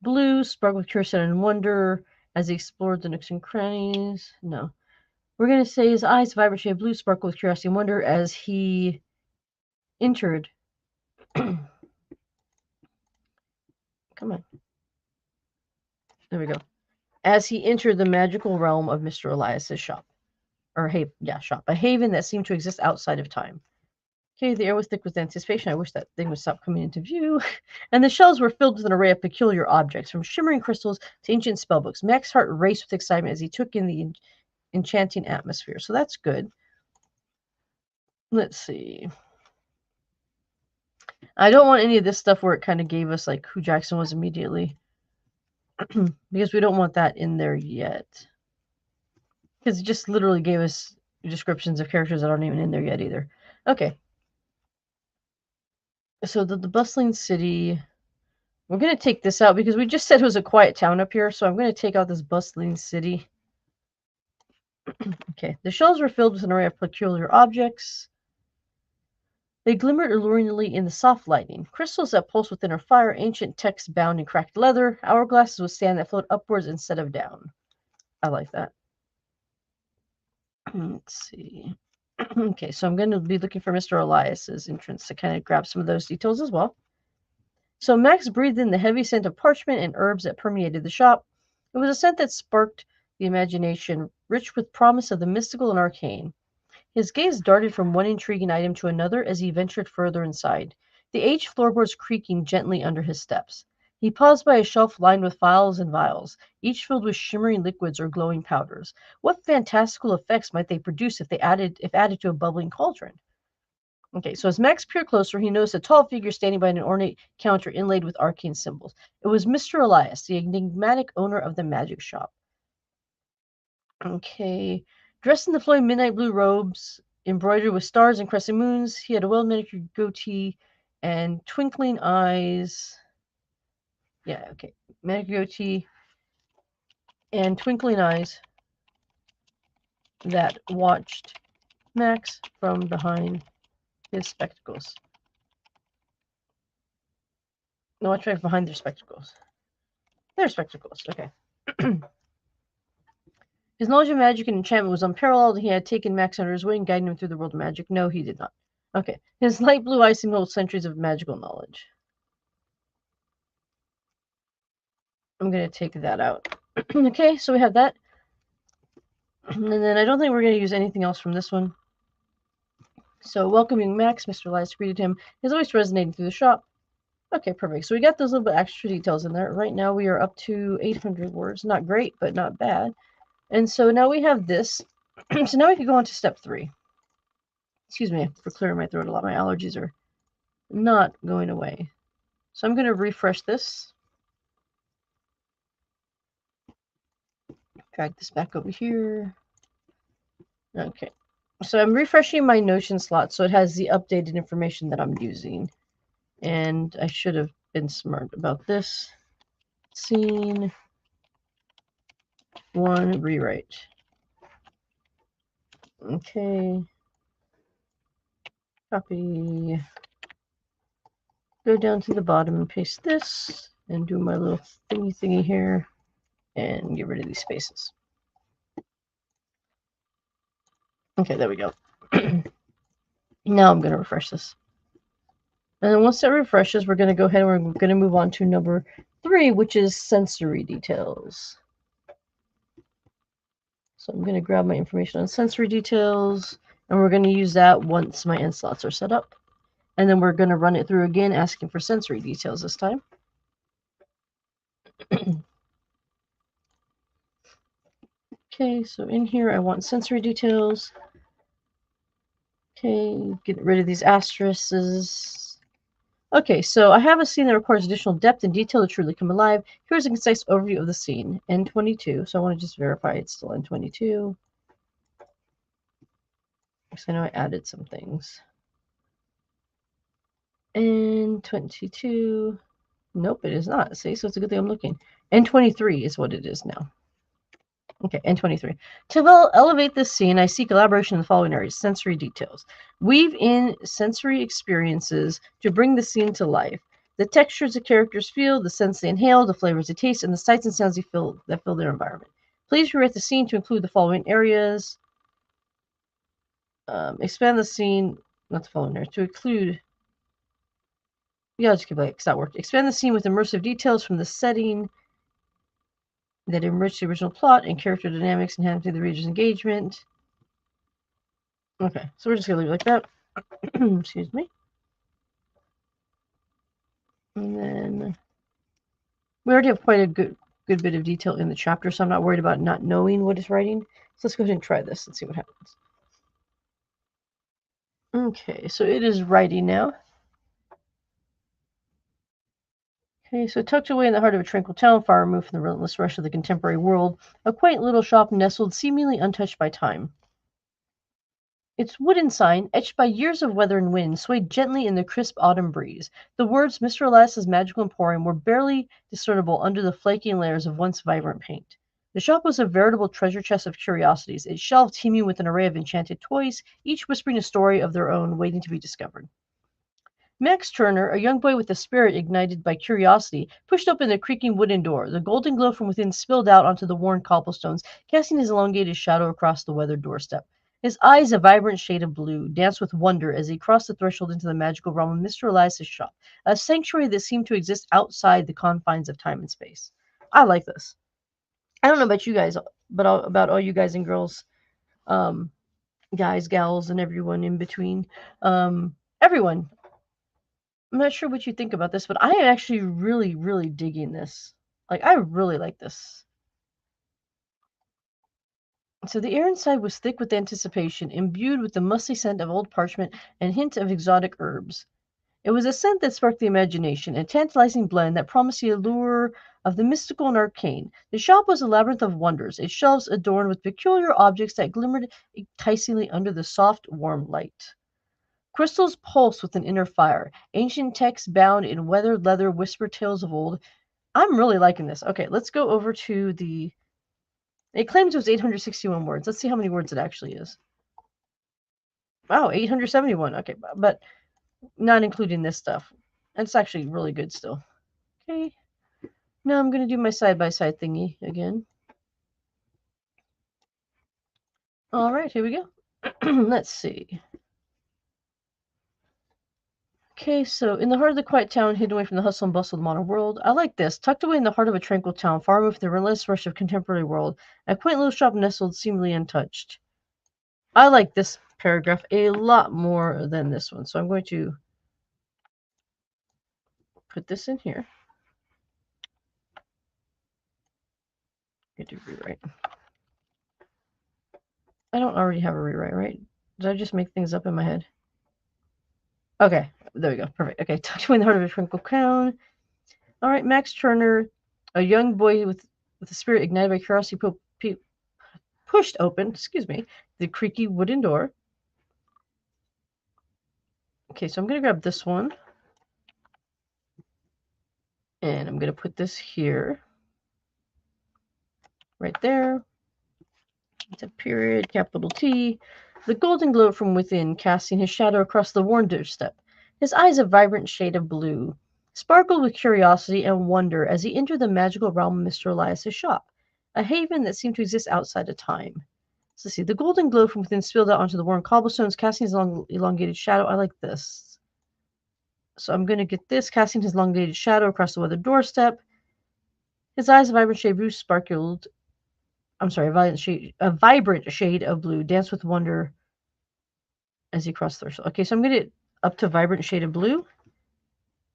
blue, sparkled with curiosity and wonder as he explored the nooks and crannies. No. We're going to say his eyes, vibrant shade of blue, sparkled with curiosity and wonder as he entered. Come on. There we go. As he entered the magical realm of Mr. Elias's shop. Or, shop. A haven that seemed to exist outside of time. Okay, the air was thick with anticipation. I wish that thing would stop coming into view. And the shelves were filled with an array of peculiar objects, from shimmering crystals to ancient spellbooks. Max's heart raced with excitement as he took in the enchanting atmosphere. So that's good. Let's see. I don't want any of this stuff where it kind of gave us like who Jackson was immediately. Because we don't want that in there yet. Because it just literally gave us descriptions of characters that aren't even in there yet either. Okay. So the bustling city. We're going to take this out because we just said it was a quiet town up here. So I'm going to take out this bustling city. Okay. The shelves were filled with an array of peculiar objects. They glimmered alluringly in the soft lighting. Crystals that pulsed within a fire, ancient texts bound in cracked leather, hourglasses with sand that flowed upwards instead of down. I like that. Let's see. Okay, so I'm going to be looking for Mr. Elias's entrance to kind of grab some of those details as well. So Max breathed in the heavy scent of parchment and herbs that permeated the shop. It was a scent that sparked the imagination, rich with promise of the mystical and arcane. His gaze darted from one intriguing item to another as he ventured further inside, the aged floorboards creaking gently under his steps. He paused by a shelf lined with phials and vials, each filled with shimmering liquids or glowing powders. What fantastical effects might they produce if added to a bubbling cauldron? Okay, so as Max peered closer, he noticed a tall figure standing by an ornate counter inlaid with arcane symbols. It was Mr. Elias, the enigmatic owner of the magic shop. Okay. Dressed in the flowing midnight blue robes, embroidered with stars and crescent moons, he had a well-manicured goatee and twinkling eyes. Yeah, okay. Manicured goatee and twinkling eyes that watched Max from behind his spectacles. No, watch right behind their spectacles. Their spectacles, okay. His knowledge of magic and enchantment was unparalleled. He had taken Max under his wing, guiding him through the world of magic. No, he did not. Okay. His light blue eyes seemed to hold centuries of magical knowledge. I'm going to take that out. Okay, so we have that. And then I don't think we're going to use anything else from this one. So welcoming Max, Mr. Elias greeted him, his voice resonating through the shop. Okay, perfect. So we got those little bit extra details in there. Right now we are up to 800 words. Not great, but not bad. And so now we have this. So now we can go on to step 3. Excuse me for clearing my throat a lot. My allergies are not going away. So I'm going to refresh this. Drag this back over here. Okay. So I'm refreshing my Notion slot so it has the updated information that I'm using. And I should have been smart about this. Scene 1 rewrite. Okay. Copy. Go down to the bottom and paste this. And do my little thingy here. And get rid of these spaces. Okay, there we go. Now I'm going to refresh this. And then once it refreshes, we're going to go ahead and we're going to move on to number 3, which is sensory details. So I'm going to grab my information on sensory details, and we're going to use that once my end slots are set up. And then we're going to run it through again, asking for sensory details this time. Okay, so in here I want sensory details. Okay, get rid of these asterisks. Okay, so I have a scene that requires additional depth and detail to truly come alive. Here's a concise overview of the scene. N22, so I want to just verify it's still N22. Because I know I added some things. N22. Nope, it is not. See, so it's a good thing I'm looking. N23 is what it is now. Okay, N23. To elevate this scene, I seek elaboration in the following areas. Sensory details. Weave in sensory experiences to bring the scene to life. The textures the characters feel, the scents they inhale, the flavors they taste, and the sights and sounds they feel that fill their environment. Please rewrite the scene to include the following areas. Expand the scene, not the following areas, to include. Yeah, I'll just keep it because that worked. Expand the scene with immersive details from the setting that enrich the original plot and character dynamics, enhancing the reader's engagement. Okay, so we're just going to leave it like that. Excuse me. And then we already have quite a good bit of detail in the chapter, so I'm not worried about not knowing what it's writing. So let's go ahead and try this and see what happens. Okay, so it is writing now. Okay, so tucked away in the heart of a tranquil town, far removed from the relentless rush of the contemporary world, a quaint little shop nestled seemingly untouched by time. Its wooden sign, etched by years of weather and wind, swayed gently in the crisp autumn breeze. The words Mr. Elias's Magical Emporium were barely discernible under the flaking layers of once vibrant paint. The shop was a veritable treasure chest of curiosities, its shelves teeming with an array of enchanted toys, each whispering a story of their own waiting to be discovered. Max Turner, a young boy with a spirit ignited by curiosity, pushed open the creaking wooden door. The golden glow from within spilled out onto the worn cobblestones, casting his elongated shadow across the weathered doorstep. His eyes, a vibrant shade of blue, danced with wonder as he crossed the threshold into the magical realm of Mr. Elias's shop, a sanctuary that seemed to exist outside the confines of time and space. I like this. I don't know about you guys, but about all you guys and girls, guys, gals, and everyone in between. Everyone. I'm not sure what you think about this, but I am actually really, really digging this. Like, I really like this. So the air inside was thick with anticipation, imbued with the musty scent of old parchment and hint of exotic herbs. It was a scent that sparked the imagination, a tantalizing blend that promised the allure of the mystical and arcane. The shop was a labyrinth of wonders, its shelves adorned with peculiar objects that glimmered enticingly under the soft, warm light. Crystals pulsed with an inner fire. Ancient texts bound in weathered leather whispered tales of old. I'm really liking this. Okay, let's go over to the. It claims it was 861 words. Let's see how many words it actually is. Wow, 871. Okay, but not including this stuff. It's actually really good still. Okay. Now I'm going to do my side-by-side thingy again. All right, here we go. Let's see. Okay, so in the heart of the quiet town, hidden away from the hustle and bustle of the modern world, I like this. Tucked away in the heart of a tranquil town, far removed from the relentless rush of contemporary world, a quaint little shop nestled, seemingly untouched. I like this paragraph a lot more than this one, so I'm going to put this in here. I do rewrite. I don't already have a rewrite, right? Did I just make things up in my head? Okay, there we go. Perfect. Okay, tucked between the heart of a tranquil crown. All right, Max Turner, a young boy with a spirit ignited by curiosity, pushed open, excuse me, the creaky wooden door. Okay, so I'm going to grab this one. And I'm going to put this here. Right there. It's a period, capital T. The golden glow from within, casting his shadow across the worn doorstep. His eyes, a vibrant shade of blue, sparkled with curiosity and wonder as he entered the magical realm of Mr. Elias's shop, a haven that seemed to exist outside of time. So let's see, the golden glow from within spilled out onto the worn cobblestones, casting his long, elongated shadow. I like this. So I'm going to get this, casting his elongated shadow across the weathered doorstep. His eyes, a vibrant shade of blue, sparkled. I'm sorry, a vibrant shade of blue, danced with wonder as he crossed the threshold. Okay, so I'm going to get up to vibrant shade of blue.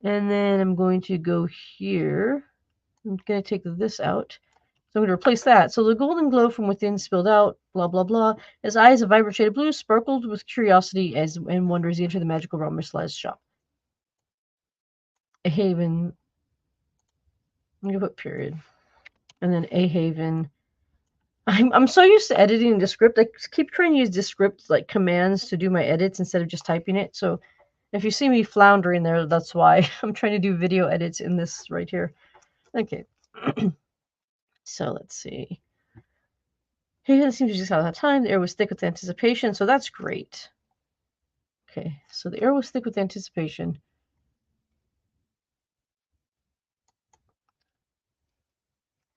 And then I'm going to go here. I'm going to take this out. So I'm going to replace that. So the golden glow from within spilled out, blah, blah, blah. His eyes, a vibrant shade of blue, sparkled with curiosity and wonder as he entered the magical realm of Mr. Elias's shop. A haven. I'm going to put period. And then a haven. I'm so used to editing the script. I keep trying to use the script like commands to do my edits instead of just typing it. So if you see me floundering there, that's why. I'm trying to do video edits in this right here. Okay. So let's see. He seems to just have that time. The air was thick with anticipation, so that's great. Okay, so the air was thick with anticipation.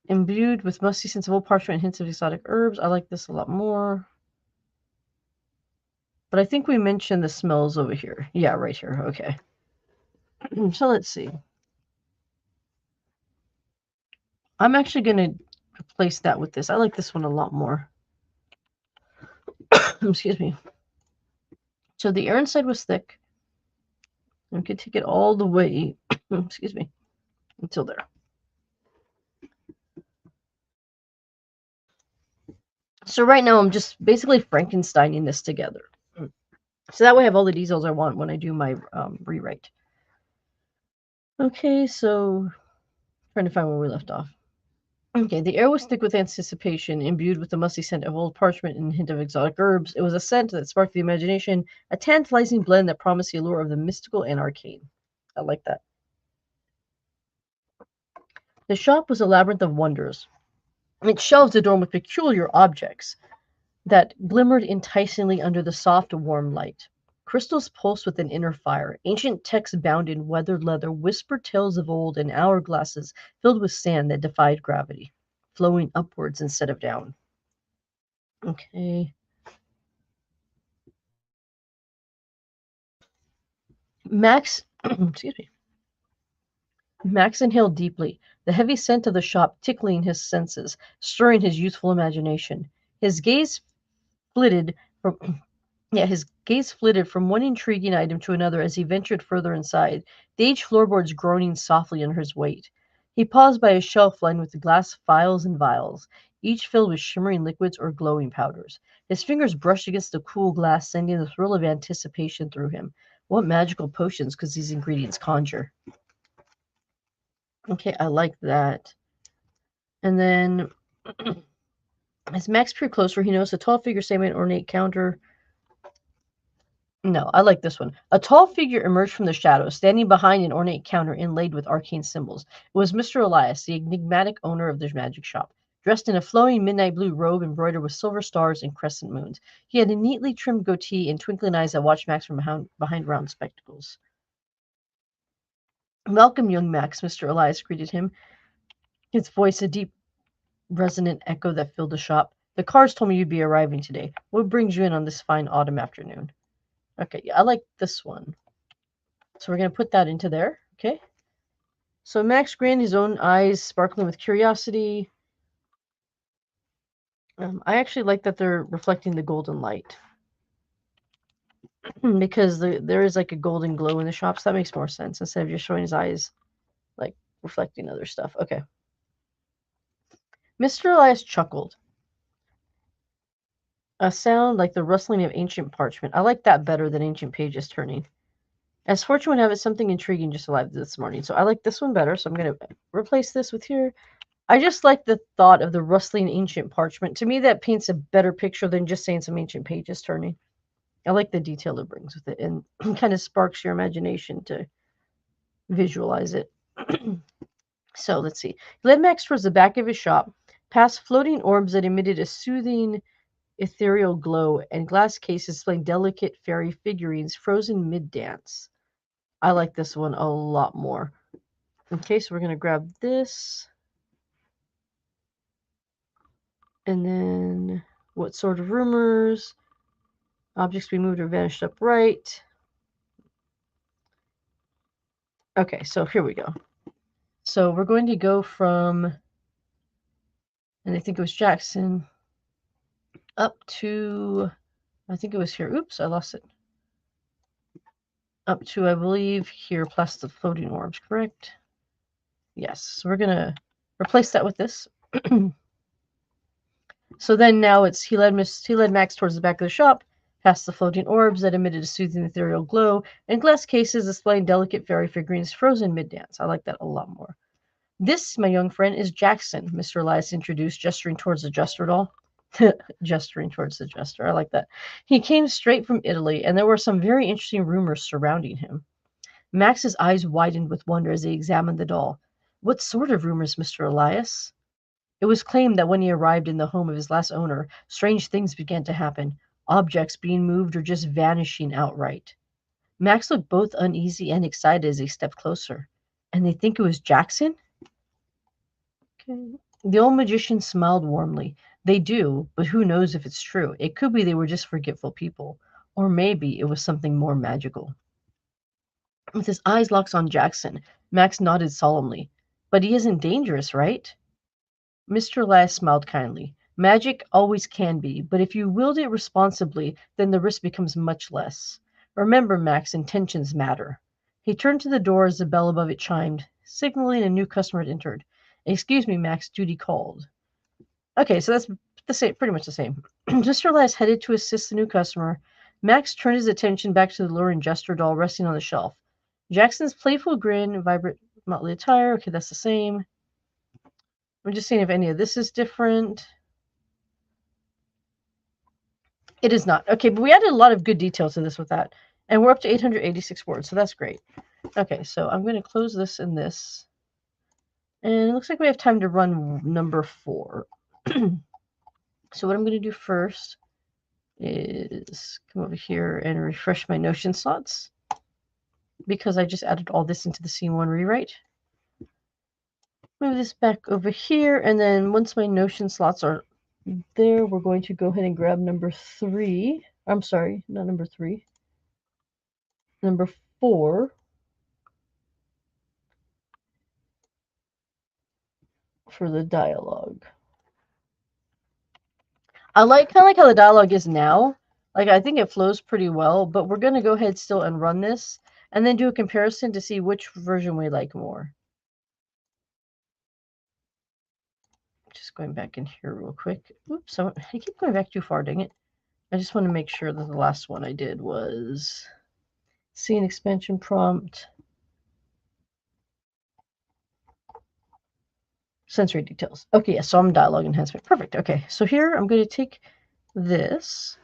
Imbued with musty scents of old parchment and hints of exotic herbs. I like this a lot more. But I think we mentioned the smells over here. Yeah, right here. Okay. So let's see. I'm actually going to replace that with this. I like this one a lot more. Excuse me. So the air inside was thick. I could take it all the way, excuse me, until there. So right now I'm just basically Frankensteining this together. So that way I have all the details I want when I do my rewrite. Okay, so trying to find where we left off. Okay, the air was thick with anticipation, imbued with the musty scent of old parchment and a hint of exotic herbs. It was a scent that sparked the imagination, a tantalizing blend that promised the allure of the mystical and arcane. I like that. The shop was a labyrinth of wonders. Its shelves adorned with peculiar objects that glimmered enticingly under the soft, warm light. Crystals pulsed with an inner fire. Ancient texts bound in weathered leather whispered tales of old, and hourglasses filled with sand that defied gravity, flowing upwards instead of down. Okay. Max, excuse me. Max inhaled deeply, the heavy scent of the shop tickling his senses, stirring his youthful imagination. His gaze flitted from his gaze flitted from one intriguing item to another as he ventured further inside, the aged floorboards groaning softly under his weight. He paused by a shelf lined with glass phials and vials, each filled with shimmering liquids or glowing powders. His fingers brushed against the cool glass, sending a thrill of anticipation through him. What magical potions could these ingredients conjure? Okay, I like that. And then, as Max peered closer, he noticed a tall figure standing at an ornate counter. No, I like this one. A tall figure emerged from the shadows, standing behind an ornate counter inlaid with arcane symbols. It was Mr. Elias, the enigmatic owner of the magic shop, dressed in a flowing midnight blue robe embroidered with silver stars and crescent moons. He had a neatly trimmed goatee and twinkling eyes that watched Max from behind round spectacles. Welcome, young Max, Mr. Elias greeted him, his voice a deep, resonant echo that filled the shop. The cars told me you'd be arriving today. What brings you in on this fine autumn afternoon? Okay, yeah, I like this one. So we're going to put that into there, okay? So Max grinned, his own eyes sparkling with curiosity. I actually like that they're reflecting the golden light. Because there is like a golden glow in the shop, so that makes more sense instead of just showing his eyes like reflecting other stuff. Okay. Mr. Elias chuckled. A sound like the rustling of ancient parchment. I like that better than ancient pages turning. As fortune would have it, something intriguing just arrived this morning. So I like this one better. So I'm going to replace this with here. I just like the thought of the rustling ancient parchment. To me, that paints a better picture than just saying some ancient pages turning. I like the detail it brings with it and kind of sparks your imagination to visualize it. So let's see. He led Max towards the back of his shop, past floating orbs that emitted a soothing, ethereal glow, and glass cases displaying delicate fairy figurines frozen mid-dance. I like this one a lot more. Okay, so we're going to grab this. And then what sort of rumors? Objects be moved or vanished upright. Okay, so here we go. So we're going to go from, and I think it was Jackson, up to, I think it was here. Oops, I lost it. Up to, I believe, here, plus the floating orbs, correct? Yes, so we're going to replace that with this. So then now it's he led Max towards the back of the shop, past the floating orbs that emitted a soothing ethereal glow, and glass cases displaying delicate fairy figurines frozen mid-dance. I like that a lot more. This, my young friend, is Jackson, Mr. Elias introduced, gesturing towards the jester doll. Gesturing towards the jester. I like that. He came straight from Italy, and there were some very interesting rumors surrounding him. Max's eyes widened with wonder as he examined the doll. What sort of rumors, Mr. Elias? It was claimed that when he arrived in the home of his last owner, strange things began to happen, objects being moved or just vanishing outright. Max looked both uneasy and excited as he stepped closer. And they think it was Jackson? Okay. The old magician smiled warmly. They do, but who knows if it's true? It could be they were just forgetful people. Or maybe it was something more magical. With his eyes locked on Jackson, Max nodded solemnly. But he isn't dangerous, right? Mr. Elias smiled kindly. Magic always can be, but if you wield it responsibly, then the risk becomes much less. Remember, Max, intentions matter. He turned to the door as the bell above it chimed, signaling a new customer had entered. Excuse me, Max, duty called. Okay, so that's the same, pretty much the same. Mr. Elias headed to assist the new customer. Max turned his attention back to the luring jester doll resting on the shelf. Jackson's playful grin, vibrant motley attire. Okay, that's the same. I'm just seeing if any of this is different. It is not. Okay, but we added a lot of good details to this with that. And we're up to 886 words, so that's great. Okay, so I'm going to close this and this. And it looks like we have time to run number 4. So what I'm going to do first is come over here and refresh my Notion slots, because I just added all this into the scene 1 rewrite. Move this back over here, and then once my Notion slots are there, we're going to go ahead and grab number 3. I'm sorry, not number 3. Number 4 for the dialogue. I kind of like how the dialogue is now. Like, I think it flows pretty well, but we're going to go ahead still and run this and then do a comparison to see which version we like more. Just going back in here real quick. Oops, I keep going back too far, dang it. I just want to make sure that the last one I did was scene expansion prompt. Sensory details. Okay, yeah, so I'm dialogue enhancement. Perfect. Okay, so here I'm going to take this,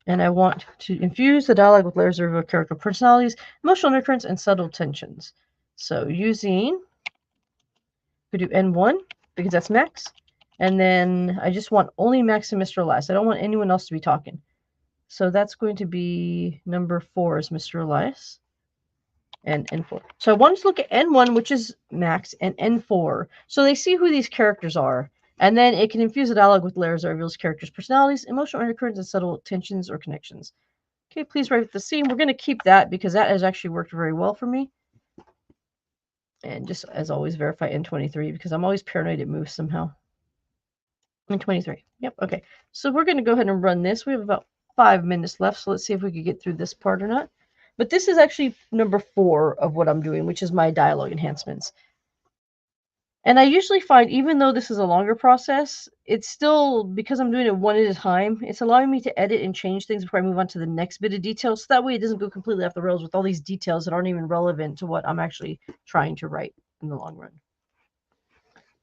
and I want to infuse the dialogue with layers of character personalities, emotional undercurrents, and subtle tensions. So using, we do N1, because that's Max, and then I just want only Max and Mr. Elias. I don't want anyone else to be talking. So that's going to be number 4 is Mr. Elias. And N4. So I wanted to look at N1, which is Max, and N4, so they see who these characters are, and then it can infuse a dialogue with layers that reveals characters' personalities, emotional undercurrents, and subtle tensions or connections. Okay, please write the scene. We're going to keep that because that has actually worked very well for me. And just as always, verify N23 because I'm always paranoid it moves somehow. N23. Yep, okay. So we're going to go ahead and run this. We have about 5 minutes left, so let's see if we can get through this part or not. But this is actually number 4 of what I'm doing, which is my dialogue enhancements. And I usually find, even though this is a longer process, it's still, because I'm doing it one at a time, it's allowing me to edit and change things before I move on to the next bit of detail. So that way it doesn't go completely off the rails with all these details that aren't even relevant to what I'm actually trying to write in the long run.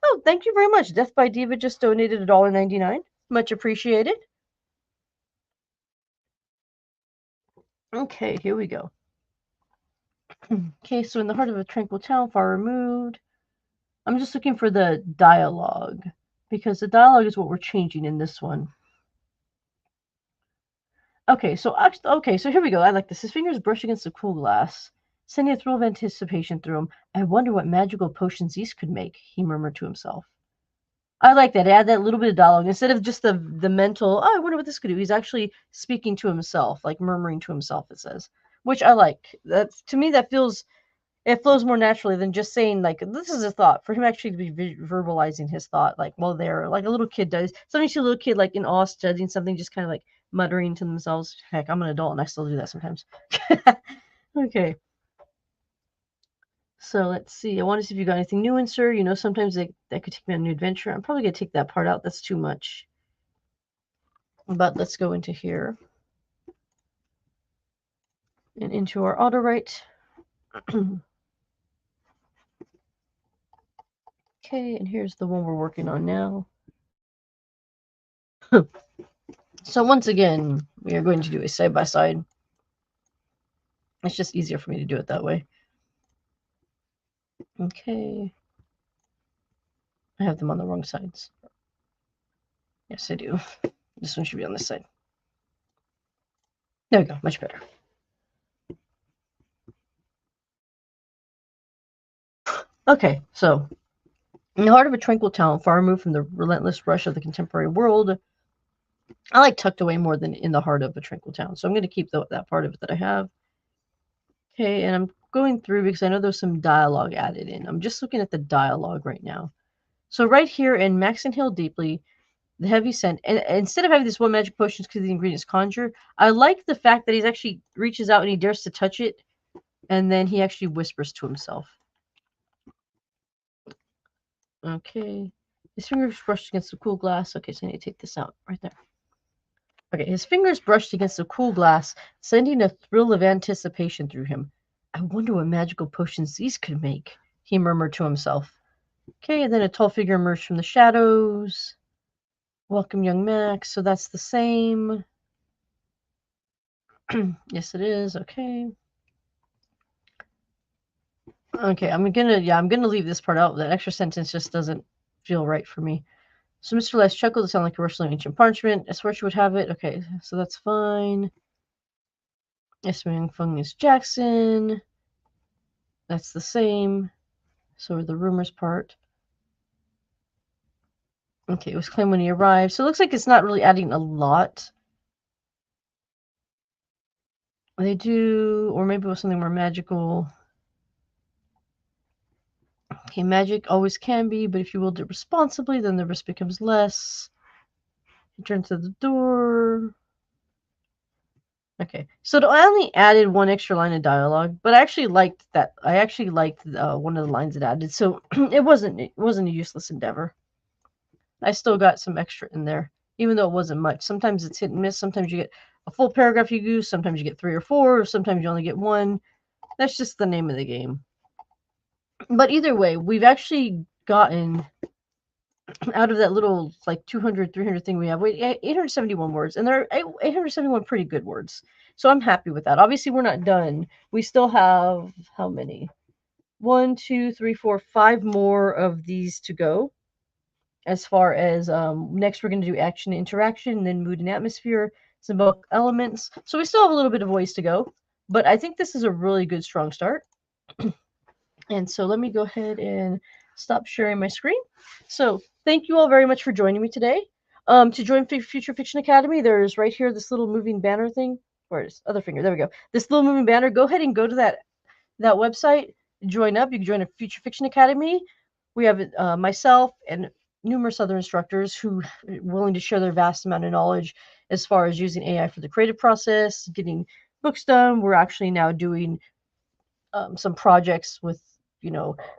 Oh, thank you very much. Death by Diva just donated $1.99. Much appreciated. Okay, here we go. Okay, so in the heart of a tranquil town, far removed. I'm just looking for the dialogue, because the dialogue is what we're changing in this one. Okay, so here we go. I like this. His fingers brush against the cool glass, sending a thrill of anticipation through him. I wonder what magical potions these could make, he murmured to himself. I like that. Add that little bit of dialogue instead of just the mental. Oh, I wonder what this could do. He's actually speaking to himself, like murmuring to himself. It says, which I like. That, to me, that feels, it flows more naturally than just saying like this is a thought. For him actually to be verbalizing his thought, like while they're like a little kid does. Sometimes you see a little kid like in awe studying something, just kind of like muttering to themselves. Heck, I'm an adult and I still do that sometimes. Okay. So let's see. I want to see if you got anything new in, sir. You know, sometimes that could take me on a new adventure. I'm probably going to take that part out. That's too much. But let's go into here. And into our auto write. Okay, and here's the one we're working on now. So once again, we are going to do a side-by-side. It's just easier for me to do it that way. Okay. I have them on the wrong sides. Yes, I do. This one should be on this side. There we go. Much better. Okay, so in the heart of a tranquil town, far removed from the relentless rush of the contemporary world, I like tucked away more than in the heart of a tranquil town. So I'm going to keep that part of it that I have. Okay, and I'm going through because I know there's some dialogue added in. I'm just looking at the dialogue right now. So right here in Max Inhale Deeply, the heavy scent, and instead of having this one magic potion because the ingredients conjure, I like the fact that he's actually reaches out and he dares to touch it, and then he actually whispers to himself. Okay. His fingers brushed against the cool glass. Okay, so I need to take this out right there. Okay, his fingers brushed against the cool glass, sending a thrill of anticipation through him. I wonder what magical potions these could make, he murmured to himself. Okay, and then a tall figure emerged from the shadows. Welcome, young Max. So that's the same. Yes, it is. Okay. Okay, I'm gonna leave this part out. That extra sentence just doesn't feel right for me. So Mr. Les chuckled to sound like a rustling ancient parchment. I swear she would have it. Okay, so that's fine. Yes, Ming Fung is Jackson. That's the same. So the rumors part. Okay, it was claimed when he arrived. So it looks like it's not really adding a lot. They do, or maybe it was something more magical. Okay, magic always can be, but if you wield it responsibly, then the risk becomes less. He turned to the door. Okay, so I only added one extra line of dialogue, but I actually liked that. I actually liked one of the lines it added, so it wasn't a useless endeavor. I still got some extra in there, even though it wasn't much. Sometimes it's hit and miss. Sometimes you get a full paragraph you use. Sometimes you get 3 or 4. Or sometimes you only get 1. That's just the name of the game. But either way, we've actually gotten out of that little like 200, 300 thing we have, 871 words, and there are 871 pretty good words. So I'm happy with that. Obviously, we're not done. We still have how many? 1, 2, 3, 4, 5 more of these to go. As far as next, we're going to do action and interaction, and then mood and atmosphere, some book elements. So we still have a little bit of ways to go, but I think this is a really good, strong start. And so let me go ahead and stop sharing my screen. So thank you all very much for joining me today. To join Future Fiction Academy, there's right here this little moving banner thing. Where is other finger? There we go. This little moving banner. Go ahead and go to that website. Join up. You can join a Future Fiction Academy. We have myself and numerous other instructors who are willing to share their vast amount of knowledge as far as using AI for the creative process, getting books done. We're actually now doing some projects with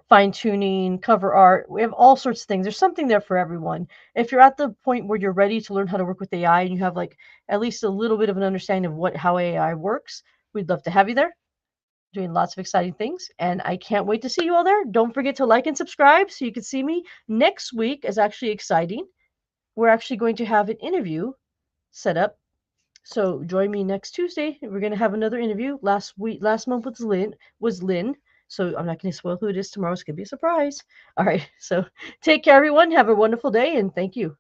fine tuning, cover art. We have all sorts of things. There's something there for everyone. If you're at the point where you're ready to learn how to work with AI and you have like at least a little bit of an understanding of how AI works, we'd love to have you there, doing lots of exciting things. And I can't wait to see you all there. Don't forget to like and subscribe so you can see me. Next week is actually exciting. We're actually going to have an interview set up. So join me next Tuesday. We're going to have another interview. Last month was Lynn. So I'm not going to spoil who it is tomorrow. It's going to be a surprise. All right. So take care, everyone. Have a wonderful day, and thank you.